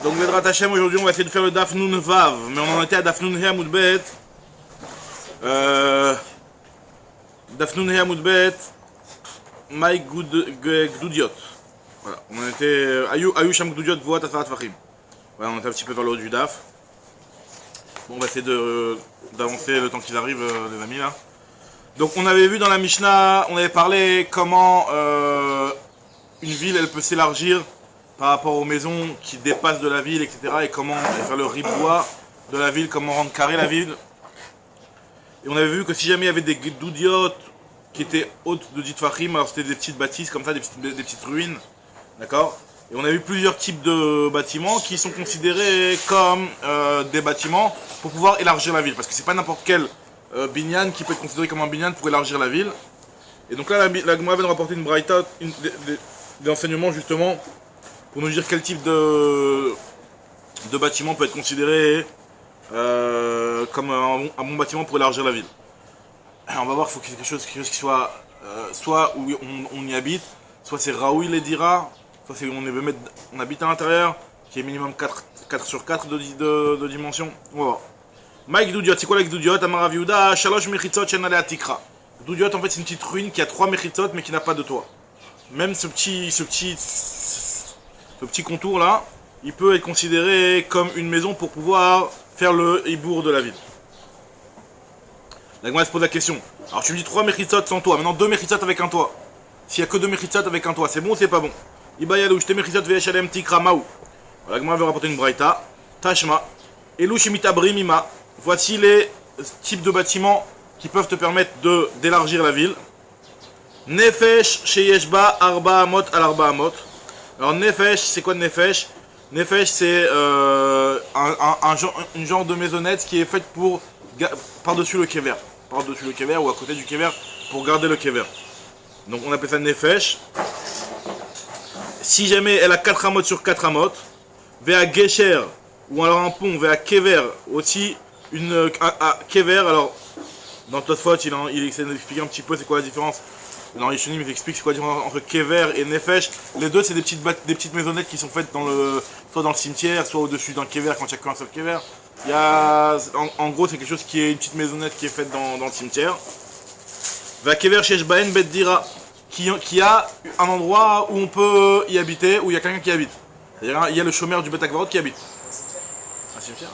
Donc, Vedrat Hashem, aujourd'hui, on va essayer de faire le Daf Nun Vav. Mais on en était à Daf Nun He Amud Bet. Daf Nun He Amud Bet. Maï Gdudiot. Voilà, on en était. Ayu Sham Gdudiot Voat Asarat Fachim. Voilà, on était un petit peu vers le haut du Daf. Bon, on va essayer d'avancer le temps qu'ils arrivent, les amis, là. Donc, on avait vu dans la Mishnah, on avait parlé comment une ville, elle peut s'élargir par rapport aux maisons qui dépassent de la ville, etc. Et comment faire le riboua de la ville, comment rendre carré la ville. Et on avait vu que si jamais il y avait des doudiotes qui étaient hautes de Ditfachim, alors c'était des petites bâtisses comme ça, des petites ruines, d'accord. Et on a vu plusieurs types de bâtiments qui sont considérés comme des bâtiments pour pouvoir élargir la ville. Parce que c'est pas n'importe quel binyan qui peut être considéré comme un binyan pour élargir la ville. Et donc là, la Gemara vient de rapporter une braïta, des enseignements justement, pour nous dire quel type de bâtiment peut être considéré comme un bon bâtiment pour élargir la ville. Alors on va voir, il faut qu'il y ait quelque chose qui soit soit où on y habite, soit c'est Raoui les dira, soit c'est on habite à l'intérieur, qui est minimum 4 sur 4 de dimension. On va voir. Mike Doudiot, c'est quoi la Doudiot? Amara Viuda, Shalosh Mechitzot, Shenale Atikra. Doudiot, en fait, c'est une petite ruine qui a 3 Mechitzot mais qui n'a pas de toit. Même ce petit contour là, il peut être considéré comme une maison pour pouvoir faire le hibour de la ville. La Gemara se pose la question. Alors tu me dis 3 Mechitzot sans toit, maintenant 2 Mechitzot avec un toit. S'il n'y a que 2 Mechitzot avec un toit, c'est bon ou c'est pas bon? Ibayalou, j'te Mechitzot ve'eshalem tikra maou. La Gemara veut rapporter une braïta. Tashma. Elou shemitabrim ima. Voici les types de bâtiments qui peuvent te permettre d'élargir la ville. Nefesh sheyeshba arba amot al arba amot. Alors Nefesh, c'est quoi Nefesh? Nefesh, c'est une genre de maisonnette qui est faite pour par-dessus le kever. Par-dessus le kever ou à côté du kever pour garder le kever. Donc on appelle ça Nefesh. Si jamais elle a 4 amot sur 4 amot, Vea Gesher, ou alors un pont, Vea Kever, aussi une kever. Alors dans Tosfot, il essaie d'expliquer un petit peu c'est quoi la différence. Dans les Rishonim, ils expliquent c'est quoi la différence entre kever et nefesh. Les deux, c'est des petites maisonnettes qui sont faites soit dans le cimetière, soit au-dessus d'un kever quand il n'y a qu'un seul kever. En gros, c'est quelque chose qui est une petite maisonnette qui est faite dans le cimetière. Va kever sheshbaen bet dira, qui a un endroit où on peut y habiter, où il y a quelqu'un qui habite. C'est-à-dire, il y a le chômeur du Bet Akvarot qui habite. Un cimetière.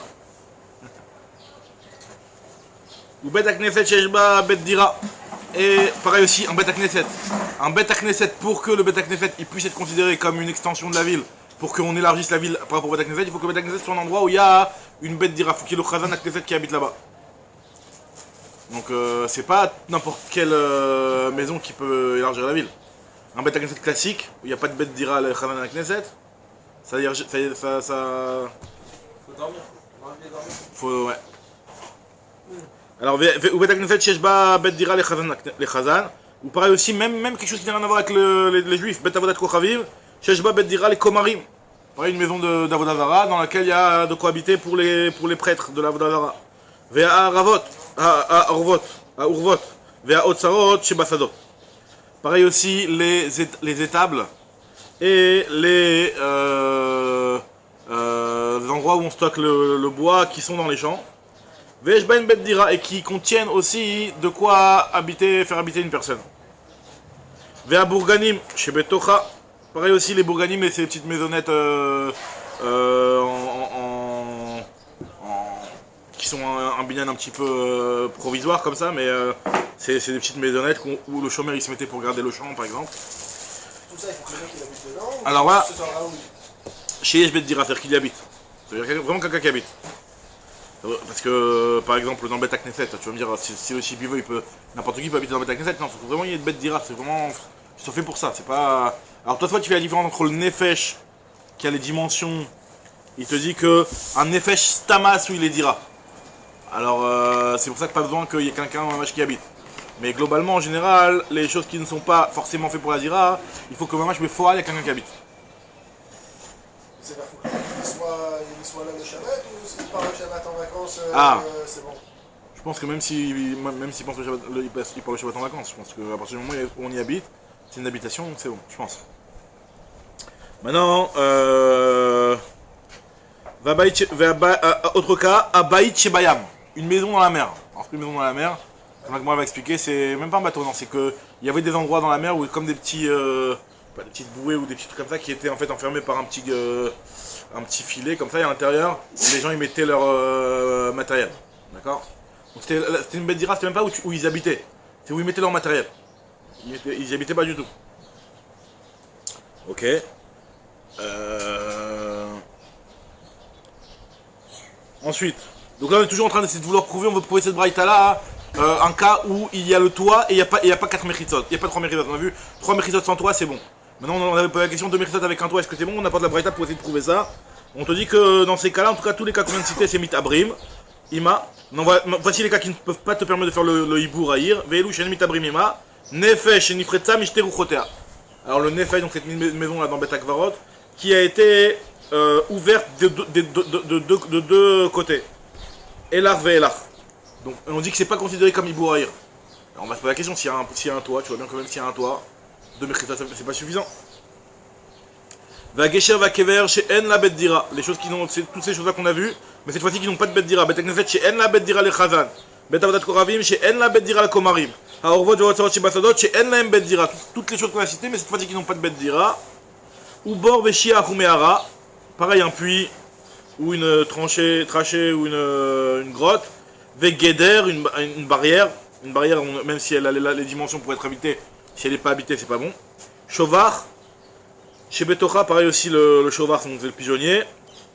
Ou Bet Akneset sheshba bet dira. Et pareil aussi, un Bet Knesset. Un Bet Knesset, pour que le Bet Knesset il puisse être considéré comme une extension de la ville, pour qu'on élargisse la ville par rapport au Bet Knesset, il faut que le Bet Knesset soit un endroit où il y a une bête d'ira. Il faut qu'il y ait le Chazan Knesset qui habite là-bas. Donc c'est pas n'importe quelle maison qui peut élargir la ville. Un Bet Knesset classique, où il n'y a pas de bête d'ira le Chazan Knesset, ça. Faut, ouais. Alors, ou pareil aussi, même quelque chose qui n'a rien à voir avec les juifs, Bet Avodat Kochaviv, Sheshba Bet Dira les Komarim. Pareil, une maison d'Avodazara dans laquelle il y a de quoi habiter pour les prêtres de l'Avodazara. Vea Ravot, à Urvot, Vea Otsarot, Shebasadot. Pareil aussi, les étables et les endroits où on stocke le bois qui sont dans les champs. Et qui contiennent aussi de quoi faire habiter une personne. Vea Bourganim, chez Betocha. Pareil aussi les Bourganim et ces petites maisonnettes qui sont un binyan un petit peu provisoire comme ça, mais c'est des petites maisonnettes où le chômeur il se mettait pour garder le champ par exemple. Tout ça, il faut que quelqu'un qui habite dedans. Alors voilà, chez Yeshbet Dira, c'est-à-dire qu'il y habite. C'est-à-dire vraiment quelqu'un qui habite. Parce que, par exemple, dans le Bet Knesset, tu vas me dire, si le Shibivo, n'importe qui peut habiter dans le Bet Knesset, non, il faut vraiment qu'il y ait de Bet Dira, c'est vraiment, ils sont faits pour ça, c'est pas... Alors toi, tu fais la différence entre le Nefesh, qui a les dimensions, il te dit que un Nefesh Stamas où il est Dira. Alors, c'est pour ça que pas besoin qu'il y ait quelqu'un qui habite. Mais globalement, en général, les choses qui ne sont pas forcément faites pour la Dira, il faut que Mamash Befoal, il y a quelqu'un qui habite. C'est pas fou. Il soit là le Shabbat ou s'il part le Shabbat en vacances, c'est bon. Je pense que même s'il pense il part le Shabbat en vacances, je pense qu'à partir du moment où on y habite, c'est une habitation, c'est bon, je pense. Maintenant, Autre cas, Abaït Shebayam, une maison dans la mer. Alors, une maison dans la mer, comme moi va expliquer, c'est même pas un bateau, non, c'est que il y avait des endroits dans la mer où, comme des petits, des petites bouées ou des petits trucs comme ça qui étaient en fait enfermés par un petit filet comme ça, et à l'intérieur, les gens y mettaient leur matériel. D'accord. Donc c'était une bête d'Ira, c'était même pas où ils habitaient, c'est où ils mettaient leur matériel. Ils y habitaient pas du tout. Ok. Ensuite, donc là on est toujours en train d'essayer de vouloir prouver, on veut prouver cette braïta là, un cas où il y a le toit et il n'y a pas 4 mechitzot, il n'y a pas 3 mechitzot. On a vu 3 mechitzot sans toit, c'est bon. Maintenant on avait posé la question de mechitzot avec un toit, est-ce que c'est bon? On apporte la braïta pour essayer de prouver ça. On te dit que dans ces cas là, en tout cas tous les cas qu'on vient de citer, c'est mitabrim, ima. Non, voici les cas qui ne peuvent pas te permettre de faire le hibou raïr. Ve'elu shen mitabrim ima, nefesh nifretza mishteru chotea. Alors le nefesh, donc cette maison là dans Bet Akvarot, qui a été ouverte de deux côtés. Elar ve'elar. Donc on dit que c'est pas considéré comme hibou raïr. Alors on va se poser la question s'il y a un toit, tu vois bien quand même s'il y a un toit, 2 mechitzot c'est pas suffisant. Va Gesher va Kever chez En la Bet Dira. Les choses qui n'ont, c'est toutes ces choses là qu'on a vues, mais cette fois-ci qui n'ont pas de Bet Dira. Bet Knesset chez En la Bet Dira le Chazan. Bet Avodat Koravim chez En la Bet Dira le Komarim. Haorvot Verotzarot chez Basadot chez En la Bet Dira. Toutes les choses qu'on a citées, mais cette fois-ci qui n'ont pas de Bet Dira. Ou Bor Veshia Humehara. Pareil, un puits, ou une trachée, ou une grotte. Vegeder, une barrière. Une barrière, même si elle a les dimensions pour être habitée, si elle n'est pas habitée, c'est pas bon. Shovar. Chez Betocha, pareil aussi le Shovar, c'est le pigeonnier.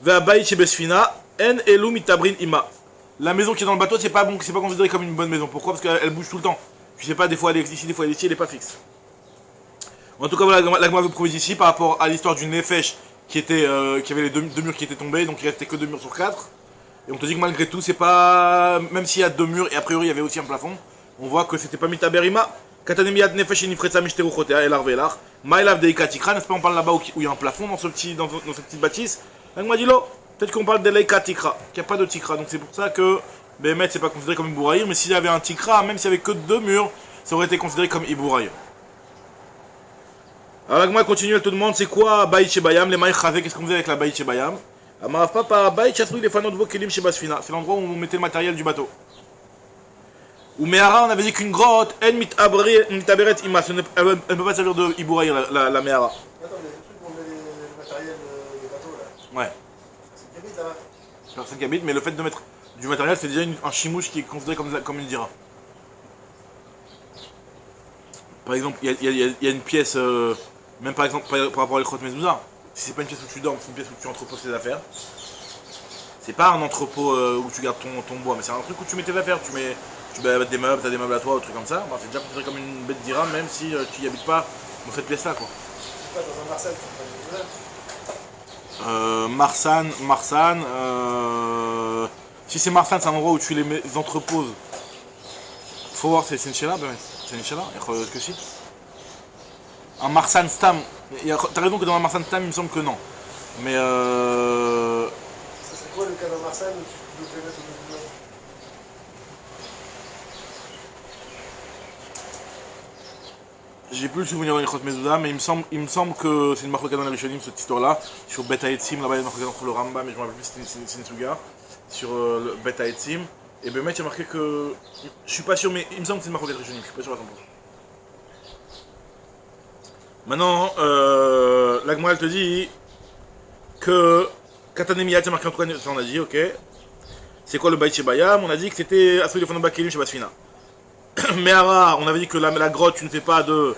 Ve'abayit chez Besfina, En Elu Mitabrin Ima. La maison qui est dans le bateau, c'est pas bon, c'est pas considéré comme une bonne maison. Pourquoi? Parce qu'elle bouge tout le temps. Je sais pas, des fois elle est ici, des fois elle est ici, elle est pas fixe. En tout cas, voilà, la Gemara veut prouver ici par rapport à l'histoire du Nefesh qui avait les deux murs qui étaient tombés, donc il restait que 2 murs sur 4. Et on te dit que malgré tout, c'est pas. Même s'il y a 2 murs et a priori il y avait aussi un plafond, on voit que c'était pas Mitaberima. Katanemiat Nefesh et Nifretza Mishteru Chotea, Elar Velar. Maïlav de Ikatikra, n'est-ce pas? On parle là-bas où il y a un plafond dans cette petite bâtisse. La Gemara dit là, peut-être qu'on parle de l'Ikatikra, qu'il n'y a pas de Tikra. Donc c'est pour ça que Bémet c'est pas considéré comme Ibouraïr, mais s'il y avait un Tikra, même s'il n'y avait que 2 murs, ça aurait été considéré comme Ibouraïr. Alors la Gemara continue, elle te demande c'est quoi Baït Shebayam, les Maïch Chazé, qu'est-ce qu'on faisait avec la Baït Shebayam? Amarav Papa, Baït Chasrui, les Fanot Vokelim Shebasfina, c'est l'endroit où on mettait le matériel du bateau. Ou Mehara, on avait dit qu'une grotte, En Mitaberet Ima, elle ne peut pas servir de Ibouraïr, la Mehara. Attends, mais le truc où on met le matériel des bateaux là. Ouais. C'est qui habite là-bas? Personne qui habite, mais le fait de mettre du matériel, c'est déjà un chimouche qui est considéré comme une dira. Par exemple, il y a une pièce, même par exemple par rapport à l'Ekhot Mezouza, si c'est pas une pièce où tu dors, c'est une pièce où tu entreposes tes affaires. C'est pas un entrepôt où tu gardes ton bois, mais c'est un truc où tu mets tes affaires, tu mets des meubles, t'as des meubles à toi, ou trucs comme ça. Bah, c'est déjà considéré comme une bête d'ira, même si tu n'y habites pas dans cette pièce-là, quoi. C'est pas dans un Marsan, Marsan, si c'est Marsan, c'est un endroit où tu les entreposes. Faut voir, c'est une chéla, ben, c'est une chéla, que si. Un Marsan Stam, t'as raison que dans un Marsan Stam, il me semble que non. Mais ça serait quoi le cas d'un Marsan où tu devrais mettre au milieu? j'ai plus le souvenir de l'Ekhot Mezouza, mais il me semble que c'est une marque dans les Rishonim, cette histoire-là, sur Bet Haetzim, là-bas il y a une marque entre le Rambam, mais je me rappelle plus si c'est une Suga, sur le Bet Haetzim. Et Bémet, il y a marqué que. Je suis pas sûr, mais il me semble que c'est une marque des Rishonim, je suis pas sûr à 100%. Maintenant, la Gemara elle te dit que Katanemiyat, c'est marqué en tout cas, ça on a dit, ok. C'est quoi le Baït Shebayam? On a dit que c'était Assouli Fonon Bakelim chez Basfina. Mehara, on avait dit que la grotte, tu ne fais pas de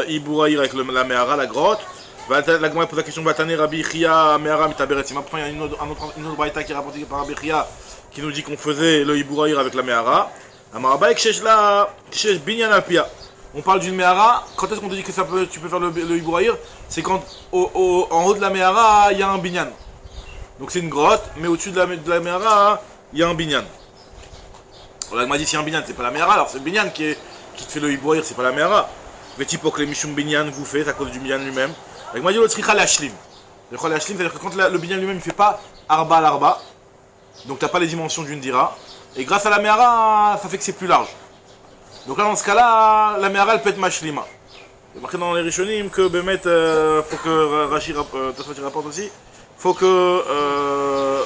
Ibouraïr avec la Mehara, la grotte. La Gemara pose la question Vatane Rabbi Chia Mehara Mitaberetzima. Pourtant, il y a une autre Baïta qui est rapportée par Rabbi Chia qui nous dit qu'on faisait le Ibouraïr avec la Mehara. Amarabaïk Shesh Binyan Alpia. On parle d'une Mehara. Quand est-ce qu'on te dit que tu peux faire le Ibouraïr? C'est quand en haut de la Mehara, il y a un Binyan. Donc c'est une grotte, mais au-dessus de la Mehara, il y a un Binyan. La m'a dit si un binyan c'est pas la Mehara, alors c'est le binyan qui te fait le Ibouraïr, c'est pas la Mehara. Vetipok les mishum binyan vous fait, c'est à cause du binyan lui-même. La m'a dit le tricha l'ashlim. Le tricha l'ashlim, c'est-à-dire que quand le binyan lui-même il fait pas arba à l'arba, donc t'as pas les dimensions d'une dira, et grâce à la Mehara, ça fait que c'est plus large. Donc là dans ce cas-là, la Mehara elle peut être mashlima. Il y a marqué dans les Rishonim que Bémet, faut que Rashi rapporte aussi, faut que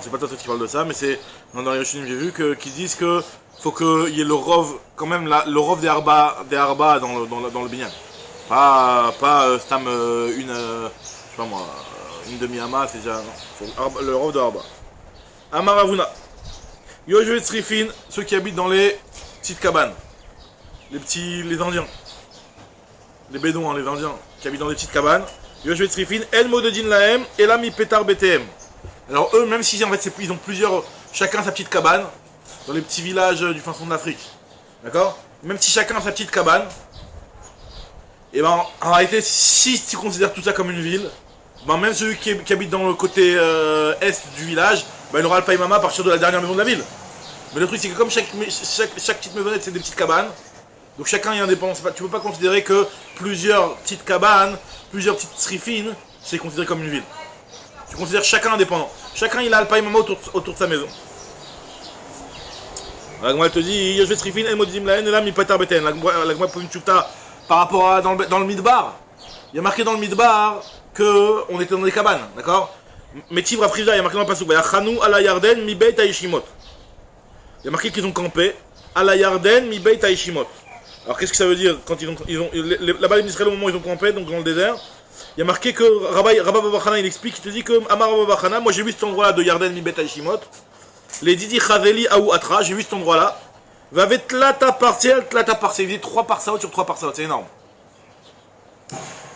c'est pas toi qui parle de ça, mais c'est dans les Rishonim j'ai vu qu'ils disent que faut qu'il y ait le rov, quand même le rov des arba dans le binyan. Pas stam je sais pas moi, une demi-ama, c'est déjà, non. Le rov de arba. Amaravuna. Yoshvet Srifin, ceux qui habitent dans les petites cabanes. Les Indiens. Les Bédouins, les Indiens, qui habitent dans des petites cabanes. Yoshvet Srifin, El Modedin Lahem, Elam Petar BTM. Alors eux, même si en fait ils ont plusieurs, chacun sa petite cabane, dans les petits villages du fin fond de l'Afrique. D'accord? Même si chacun a sa petite cabane, et ben en réalité, si tu considères tout ça comme une ville, ben même celui qui habite dans le côté est du village, ben il aura le païmama à partir de la dernière maison de la ville. Mais le truc c'est que comme chaque petite maisonnette c'est des petites cabanes, donc chacun est indépendant. Tu peux pas considérer que plusieurs petites cabanes, plusieurs petites srifines, c'est considéré comme une ville. Tu considères chacun indépendant. Chacun il a le païmama autour de sa maison. La Gemara te dit, Yoshvet Srifin, El Modidim Lahen, Elam Petar BTM. La Gemara pour une chouta par rapport à dans le midbar. Il y a marqué dans le midbar que on était dans des cabanes, d'accord? Metiv Rafrija, il y a marqué dans le pasuk, Chanou ala Yarden mi beit haishimot. Il y a marqué qu'ils ont campé ala Yarden mi beit haishimot. Alors qu'est-ce que ça veut dire quand ils ont là-bas les Israël au moment où ils ont campé, donc dans le désert? Il y a marqué que Rabba Babachana il explique, il te dit que Amar Babachana, moi j'ai vu cet endroit-là de Yarden mi beit haishimot. Les Didi Chazeli Aou Atra, j'ai vu cet endroit-là. Vavet tlata partiel, il dit 3 parsaot sur 3 parsaot, c'est énorme.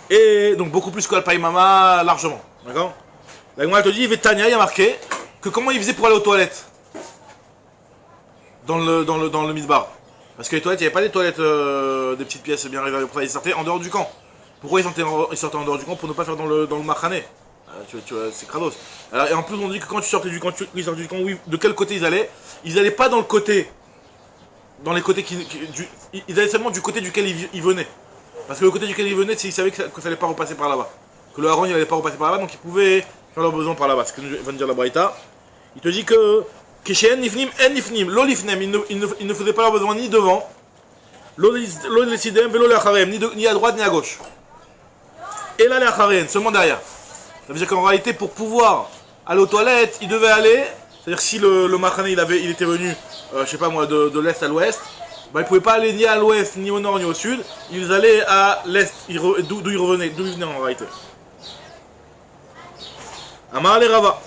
Et donc beaucoup plus que l'Alpaïmama, largement. D'accord? La Gemara te dit, Vetania, il y a marqué que comment il faisait pour aller aux toilettes dans le midbar. Parce que les toilettes, il n'y avait pas des toilettes, des petites pièces bien réservées pour ça, ils sortaient en dehors du camp. Pourquoi ils sortaient en dehors du camp? Pour ne pas faire dans le machané. Tu vois, c'est crados. Alors, et en plus, on dit que quand ils sortaient du camp, oui, de quel côté ils allaient? Ils allaient pas dans le côté. Dans les côtés ils allaient seulement du côté duquel ils venaient. Parce que le côté duquel ils venaient, c'est qu'ils savaient que ça n'allait pas repasser par là-bas. Que le haron, il n'allait pas repasser par là-bas, donc ils pouvaient faire leurs besoins par là-bas. C'est ce que va nous dire la Braïta. Il te dit que Keshen Nifnim, En Nifnim, Lo Lifnem, ils ne faisaient pas leurs besoins ni devant, Lo Lesidem, Velo Leacharem, ni à droite ni à gauche. Et là, Leacharem, seulement derrière. Ça veut dire qu'en réalité, pour pouvoir aller aux toilettes, ils devaient aller. C'est-à-dire que si le Machané il était venu, je sais pas moi, de l'est à l'ouest, bah, ils ne pouvaient pas aller ni à l'ouest, ni au nord, ni au sud. Ils allaient à l'est, d'où ils revenaient, d'où ils venaient en réalité. Amar les Rava.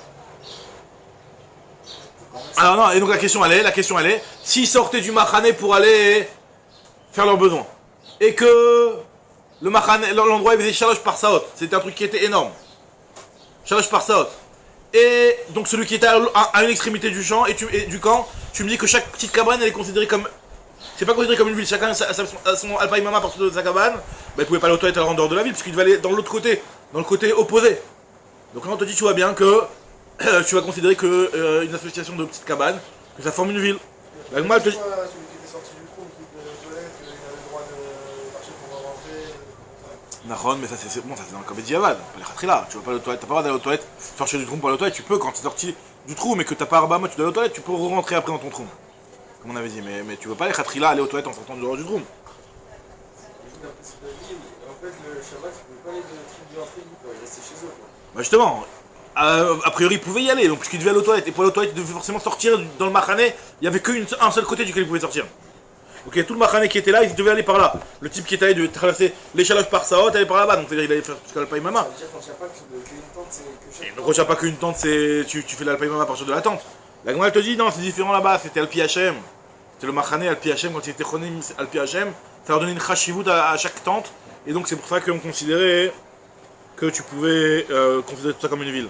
Alors non, et donc la question elle est, s'ils sortaient du Machané pour aller faire leurs besoins, et que le Machané, l'endroit il faisait Shalosh par Saot, c'était un truc qui était énorme. Shalosh par Saot. Et donc celui qui était à une extrémité du champ et du camp, tu me dis que chaque petite cabane elle est considérée comme... C'est pas considéré comme une ville, chacun a son alpaïmama à partir de sa cabane, bah, il pouvait pas aller aux toilettes en dehors de la ville, puisqu'il devait aller dans l'autre côté, dans le côté opposé. Donc là on te dit, tu vois bien que tu vas considérer que une association de petites cabanes, que ça forme une ville. Là, moi, celui qui était sorti du trou, qui était aux toilettes, il avait le droit de marcher pour rentrer. Nahon, mais ça c'est bon, ça c'est dans le Kabet Yavad, pas les Khatri-là, tu vas pas aller aux toilettes, t'as pas le droit d'aller aux toilettes, sortir du trou pour aller aux toilettes, tu peux quand tu es sorti du trou, mais que t'as pas Arbama, tu dois aller aux toilettes, tu peux rentrer après dans ton trou. Comme on avait dit, mais tu veux pas les Khatri-là aller aux toilettes en sortant dehors du trou. En fait, le Shabbat, tu pouvais pas aller de truc de l'entrée, quoi, il restait chez eux, quoi. Bah justement, a priori il pouvait y aller, donc puisqu'il devait aller aux toilettes, et pour aller aux toilettes il devait forcément sortir dans le Machané, il n'y avait qu'un seul côté duquel il pouvait sortir. Donc il y a tout le Machané qui était là, il devait aller par là. Le type qui était là, il devait traverser les Shalosh par Saot, aller par là-bas, donc c'est-à-dire il allait faire jusqu'à l'Alpaïmama. Ça veut dire quand il n'y a pas qu'une tente, c'est que chaque... Donc quand il n'y a pas qu'une tente, tu fais l'Alpaïmama à partir de la tente. La Gemara te dit non, c'est différent là-bas, c'était Alpi Hachem. C'était le Machané Alpi Hachem, quand il était Chonim Alpi Hachem, ça leur donnait une chashivut à chaque tente, et donc c'est pour ça qu'on considérait que tu pouvais considérer tout ça comme une ville.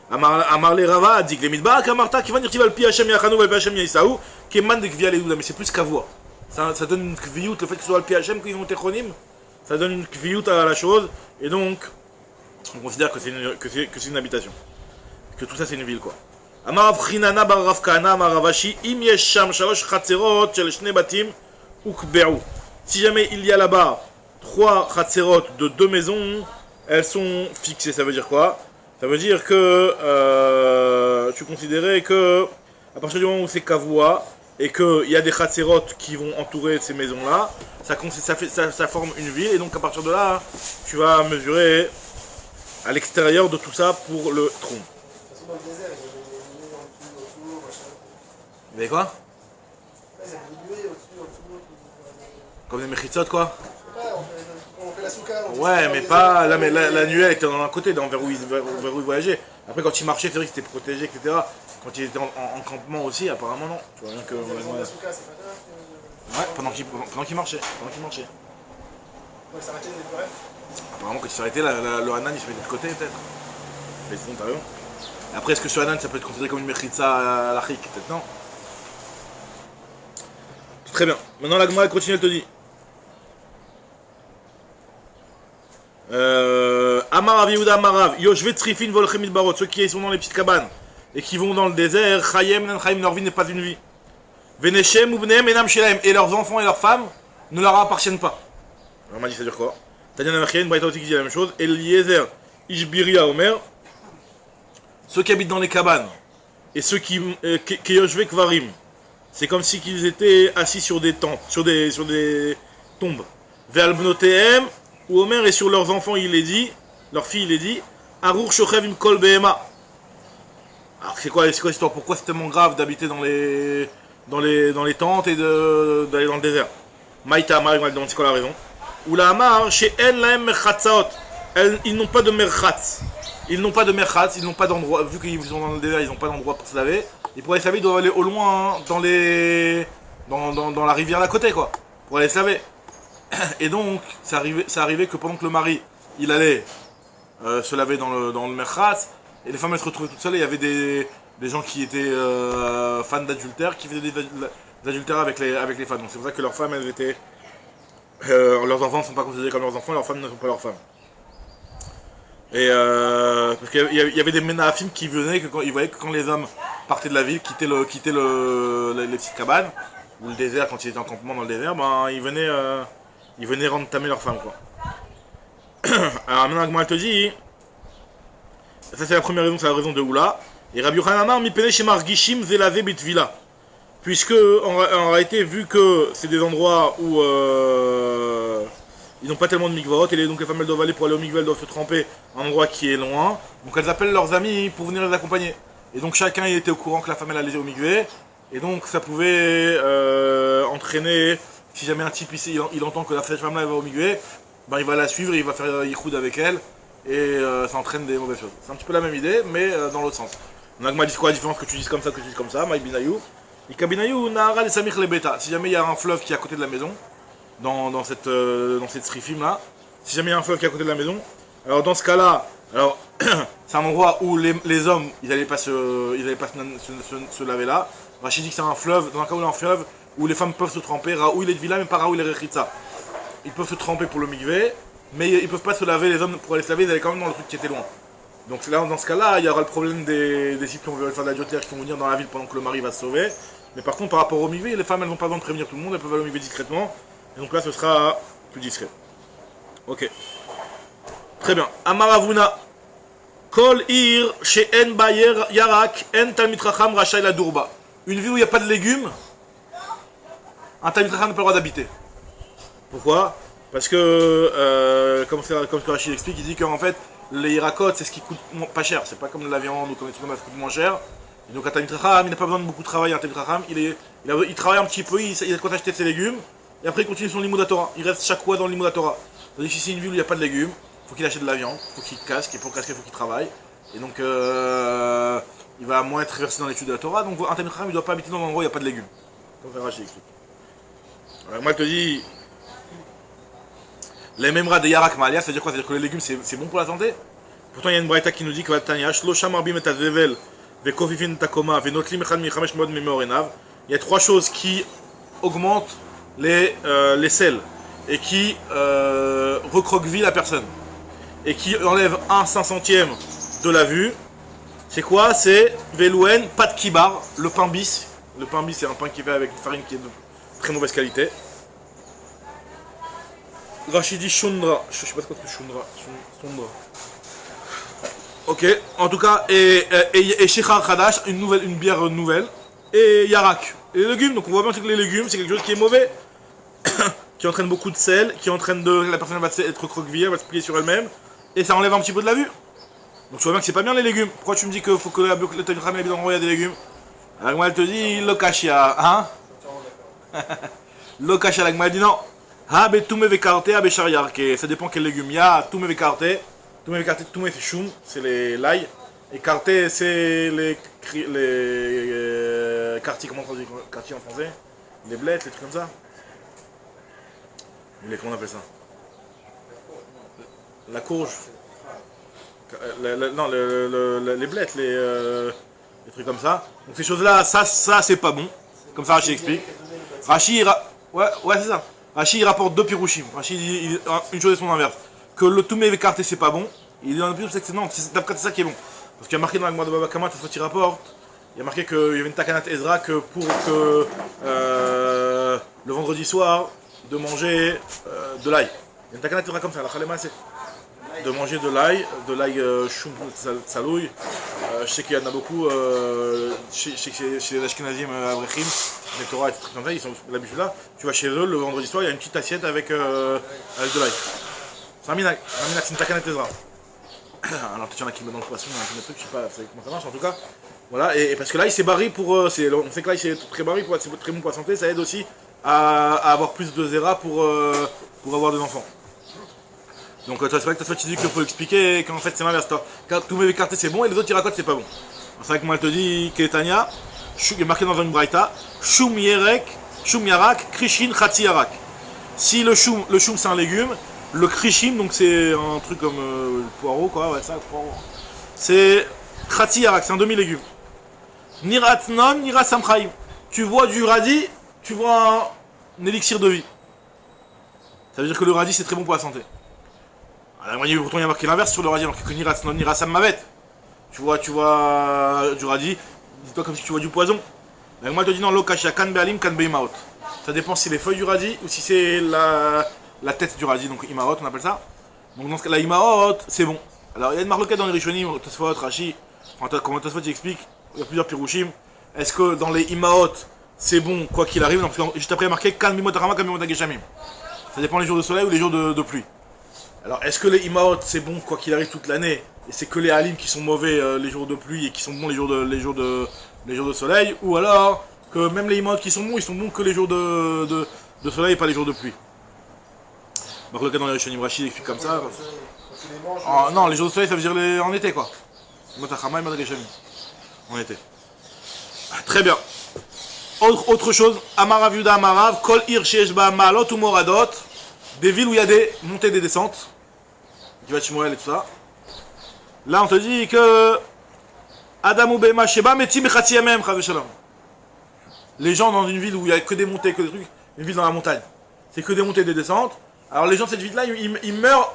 Amar le Rava a dit que les midbar kamarta qui va dire qu'il va Alpi Hachem Yachanu Alpi Hachem Yisaou, qui est man de Kviya Leouda, mais c'est plus qu'avoua. Ça donne une kviyut, le fait que ce soit Alpi Hachem qu'ils ont été Chonim, ça donne une kviyut à la chose, et donc on considère que c'est une habitation. Que tout ça c'est une ville quoi. Amar Rav Chinana bar Rav Kahana Amar Ravashi im yesh sham shalosh chatzerot shel shnei batim ukbe'u. Si jamais il y a là-bas 3 chatzerot de 2 maisons, elles sont fixées. Ça veut dire quoi? Ça veut dire que tu considérais que à partir du moment où c'est kavua et qu'il y a des chatzerot qui vont entourer ces maisons-là, ça forme une ville, et donc à partir de là, tu vas mesurer à l'extérieur de tout ça pour le tronc. De toute façon, dans le désert, il y avait Vous avez quoi? Ouais, c'est dilué au-dessus, en dessous. Comme des mechitzot quoi? Ouais, on fait la souka. Ouais, mais pas. Là, mais la nuée elle était dans un côté, vers où il voyageait. Après, quand il marchait, c'est vrai qu'il était protégé, etc. Quand il était en campement aussi, apparemment non. Tu vois bien que. La souka, c'est pas ça. Ouais, pendant qu'il marchait. Ouais, s'arrêter de pleurer. Apparemment, quand il s'arrêtait, le Hanan il se mettait de côté peut-être. Mais sinon, t'as raison. Après, est-ce que ce Hanan ça peut être considéré comme une mechitza à l'achik? Peut-être non. Très bien. Maintenant, la Gemara elle continue, elle te dit. Amar Rav Yehuda Amarav, Yoshvet Trifin Volchem Midbarot, ceux qui sont dans les petites cabanes et qui vont dans le désert, Chayem Nen Chayem, leur vie n'est pas une vie. Veneshem Ubneem Enam Shelaim, et leurs enfants et leurs femmes ne leur appartiennent pas. Alors, on m'a dit, ça veut dire quoi? Tanya Namachien, une braïta aussi qui dit la même chose. Eliezer Ishbiria Omer, ceux qui habitent dans les cabanes et ceux qui Yoshvet Kvarim, c'est comme si qu'ils étaient assis sur des tentes, sur des tombes. Ve'albnotehem, ou Omer et sur leurs enfants, il est dit, leur fille, il est dit, Arour Shochev im Kol Behema. Alors c'est quoi l'histoire? Pourquoi c'est tellement grave d'habiter dans les tentes et d'aller dans le désert? Maïta Amar, c'est quoi la raison? Ou la Amar, chez En Laem Merchatzaot, ils n'ont pas de merchatz. Ils n'ont pas d'endroit, vu qu'ils sont dans le désert, ils n'ont pas d'endroit pour se laver. Et pour aller se laver, ils doivent aller au loin, hein, dans la rivière à côté, quoi, pour aller se laver. Et donc, ça arrivait que pendant que le mari, il allait se laver dans le merchatz, et les femmes elles se retrouvaient toutes seules, et il y avait des gens qui étaient fans d'adultère, qui faisaient des adultères avec les femmes. Donc c'est pour ça que leurs femmes, elles étaient... leurs enfants ne sont pas considérés comme leurs enfants, leurs femmes ne sont pas leurs femmes. Et parce qu'il y avait des ménafim qui venaient, que quand ils voyaient que quand les hommes partaient de la ville, quittaient les petites cabanes, ou le désert, quand ils étaient en campement dans le désert, ben ils venaient rentamer leurs femmes, quoi. Alors maintenant, elle te dit, ça c'est la première raison, c'est la raison de Oula. Et Rabbi Yochanan Amar mi pene shemar gishim zelave bitvila. Puisque en réalité, vu que c'est des endroits où ils n'ont pas tellement de mikvaot, et donc les femmes elles doivent aller pour aller au mikvé, elles doivent se tremper à un endroit qui est loin. Donc elles appellent leurs amis pour venir les accompagner. Et donc chacun il était au courant que la femme elle allait au mikvé. Et donc ça pouvait entraîner, si jamais un type ici il entend que cette femme là va au mikvé, ben il va la suivre, il va faire yichoud avec elle, et ça entraîne des mauvaises choses. C'est un petit peu la même idée, mais dans l'autre sens. Nagma dit quoi la différence que tu dises comme ça, que tu dises comme ça, Maï Binayou. Ikabinayou Nahara les Samich les Beta. Si jamais il y a un fleuve qui est à côté de la maison, dans cette strifim là, si jamais il y a un fleuve qui est à côté de la maison, alors dans ce cas là, alors c'est un endroit où les hommes ils n'allaient pas se laver là. Rachid dit que c'est un fleuve, dans un cas où il y a un fleuve où les femmes peuvent se tremper, Raoui les Tvila, mais pas Raoui les Rechitza. Ils peuvent se tremper pour le mikvé, mais ils peuvent pas se laver, les hommes pour aller se laver, ils allaient quand même dans le truc qui était loin. Donc là, dans ce cas-là, il y aura le problème des types qui veulent faire de la diotière qui vont venir dans la ville pendant que le mari va se sauver. Mais par contre, par rapport au mikvé, les femmes elles n'ont pas besoin de prévenir tout le monde, elles peuvent aller au mikvé discrètement. Et donc là, ce sera plus discret. Ok. Très bien. Amaravuna. Kol ir chez En Bayer Yarak En Talmid Chacham Rachai la Durba. Une ville où il n'y a pas de légumes, un Talmid Chacham n'a pas le droit d'habiter. Pourquoi? Parce que, comme Rachid explique, il dit qu'en fait, les Irakot, c'est ce qui coûte pas cher. C'est pas comme la viande ou comme les trucs comme ça qui coûtent moins cher. Et donc, un Talmid Chacham, il n'a pas besoin de beaucoup travailler. Un Talmid Chacham, il travaille un petit peu, il a de quoi acheter ses légumes. Et après, il continue son Limud Torah. Il reste chaque fois dans le Limud Torah. C'est-à-dire que si c'est une ville où il n'y a pas de légumes, il faut qu'il achète de la viande, il faut qu'il casque, et pour casquer, il faut qu'il travaille. Et donc, il va moins être versé dans l'étude de la Torah. Donc, un Talmid Chacham, il ne doit pas habiter dans un endroit où il n'y a pas de légumes. Comme Rachid explique. Alors, moi, je te dis. Les memra de Yarak Malia, c'est-à-dire quoi? C'est-à-dire que les légumes c'est bon pour la santé? Pourtant il y a une braïta qui nous dit que il y a 3 choses qui augmentent les sels et qui recroquevillent la personne et qui enlèvent 1/500 de la vue. C'est quoi? C'est Velouen, pas de kibar, le pain bis. Le pain bis c'est un pain qui fait avec une farine qui est de très mauvaise qualité. Rachidi Shundra, je sais pas ce que c'est Shundra. Ok, en tout cas, et Shechar Khadash, une bière nouvelle, et Yarak, et les légumes. Donc on voit bien que les légumes, c'est quelque chose qui est mauvais, qui entraîne beaucoup de sel, qui entraîne la personne va être croquevillée, elle va se plier sur elle-même, et ça enlève un petit peu de la vue. Donc tu vois bien que c'est pas bien les légumes. Pourquoi tu me dis qu'il faut que le Talmid Chacham habite dans l'endroit où il y a des légumes? Alors elle te dit le kashia, hein? Le kashia, la Gemara dit non. Ha betume vekarte ha beshariar, ça dépend quel légume. Il y a tume vekarte, tume c'est choum, c'est l'ail. Et carte c'est les quartiers, comment on dit quartier en français? Les blettes, les trucs comme ça. Comment on appelle ça? La courge. Non, les blettes, les trucs comme ça. Donc ces choses-là, ça c'est pas bon. Comme ça Rashi explique. Rashi, ouais c'est ça. Rashi il rapporte deux pirouchim. Rashi dit une chose et son inverse. Que le toumé écarté c'est pas bon. Il dit dans le pirouchim c'est que non, c'est ça qui est bon. Parce qu'il y a marqué dans la Gemara de Baba Kama, il rapporte. Il y a marqué qu'il y avait une takanat Ezra que pour que le vendredi soir de manger de l'ail. Il y a une takanat Ezra comme ça, la Khalema c'est de manger de l'ail choum salouille. Je sais qu'il y en a beaucoup, chez les Ashkenazim, Avrechim, les Torah et des trucs comme ça, ils sont l'habitude là. Tu vas chez eux, le vendredi soir, il y a une petite assiette avec de l'ail. C'est un minak, c'est une takanat Ezra. Alors peut-être qu'il y en a qui mettent dans le poisson, un peu de trucs, je sais pas comment ça marche en tout cas. Voilà, et parce que l'ail c'est barré pour, on sait que l'ail c'est très barré, c'est très bon pour la santé, ça aide aussi à avoir plus de zéra pour avoir des enfants. Donc c'est vrai que toi tu dis qu'il faut expliquer qu'en fait c'est l'inverse. Quand tous mes écartés c'est bon et les autres irakotes c'est pas bon. C'est vrai que moi elle te dit Ketania, il est marqué dans une braïta, Shum Yarak, Krishin Khatsi Yarak. Si le shum c'est un légume, le Krishim donc c'est un truc comme le poireau quoi, ouais ça le poireau. C'est Khatsi Yarak, c'est un demi-légume. Niratnon, Nirat Samchaim. Tu vois du radis, tu vois un élixir de vie. Ça veut dire que le radis c'est très bon pour la santé. Alors, pourtant il y a marqué l'inverse sur le radis, alors que Niratnon, Nirat Sammavet. Tu vois du radis, dis-toi comme si tu vois du poison. Mais moi je te dis non, l'okasha kan be'alim kan be'imaot. Ça dépend si c'est les feuilles du radis ou si c'est la tête du radis, donc imaot on appelle ça. Donc dans ce cas-là, imaot c'est bon. Alors il y a une marloquette dans les Rishonim, Tosfot, Rashi, enfin comment Tosfot explique, il y a plusieurs pirouchim. Est-ce que dans les imaot c'est bon quoi qu'il arrive? Donc, juste après il y a marqué kan bimot kan bimot ageshamim. Ça dépend les jours de soleil ou les jours de pluie. Alors est-ce que les imaot c'est bon quoi qu'il arrive toute l'année? Et c'est que les halim qui sont mauvais les jours de pluie et qui sont bons les jours de soleil? Ou alors que même les imaot qui sont bons, ils sont bons que les jours de soleil et pas les jours de pluie? Donc le cas dans les Rishonim, Rachid explique comme ça. Oh, non, les jours de soleil ça veut dire en été quoi. En été. Très bien. Autre chose, Amarav Yuda Amarav, Kol Ir Sheshba Malot ou Moradot, des villes où il y a des montées et des descentes, Givat Shmuel et tout ça. Là on te dit que Adam ou Bema Sheba Metim Echatzi Yamem Chav Shalom. Les gens dans une ville où il n'y a que des montées, que des trucs, une ville dans la montagne, c'est que des montées et des descentes. Alors les gens de cette ville-là, ils meurent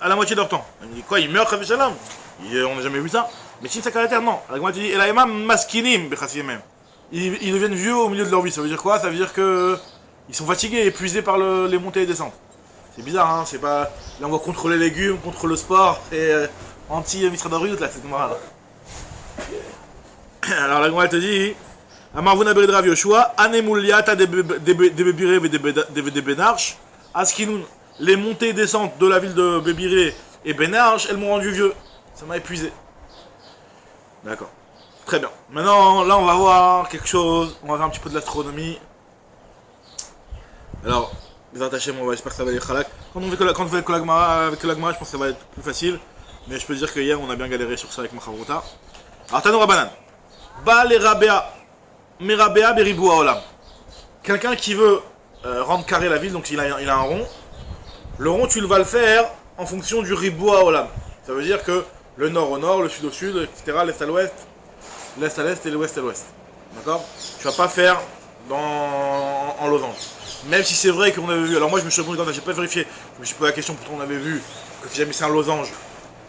à la moitié de leur temps. On me dit quoi, ils meurent Chav Shalom? On n'a jamais vu ça. Mais si c'est caractère, non. Alors moi tu dis Elaimam Maskinim Bechatzi Yamem. Ils deviennent vieux au milieu de leur vie. Ça veut dire quoi? Ça veut dire que ils sont fatigués, épuisés par les montées et descentes. C'est bizarre, hein? C'est pas. Là on va contre les légumes, contre le sport, et anti-Mistradarouyot là, c'est marrant. Alors la Gemara te dit Amarvuna Bered Rav Yoshua, Anemuliata des Bébiré et des Benarch, Askinoun, les montées et descentes de la ville de Bébiré et Benarch, elles m'ont rendu vieux. Ça m'a épuisé. D'accord. Très bien. Maintenant, là, on va voir quelque chose. On va faire un petit peu de l'astronomie. Alors, les attachés, j'espère que ça va aller khalak. Quand on fait avec la Gemara, je pense que ça va être plus facile. Mais je peux dire que hier, on a bien galéré sur ça avec ma Chavruta. Alors, Tano Rabanan. Ba les Rabea. Merabea beribou haolam. Quelqu'un qui veut rendre carré la ville, donc il a un rond. Le rond, tu vas le faire en fonction du ribou haolam. Ça veut dire que le nord au nord, le sud au sud, etc., l'est à l'ouest, l'est à l'est et l'ouest à l'ouest. D'accord? Tu vas pas faire en losange. Même si c'est vrai qu'on avait vu, alors moi je me suis répondu quand j'ai pas vérifié, je me suis posé la question pourtant on avait vu que si jamais c'est un losange,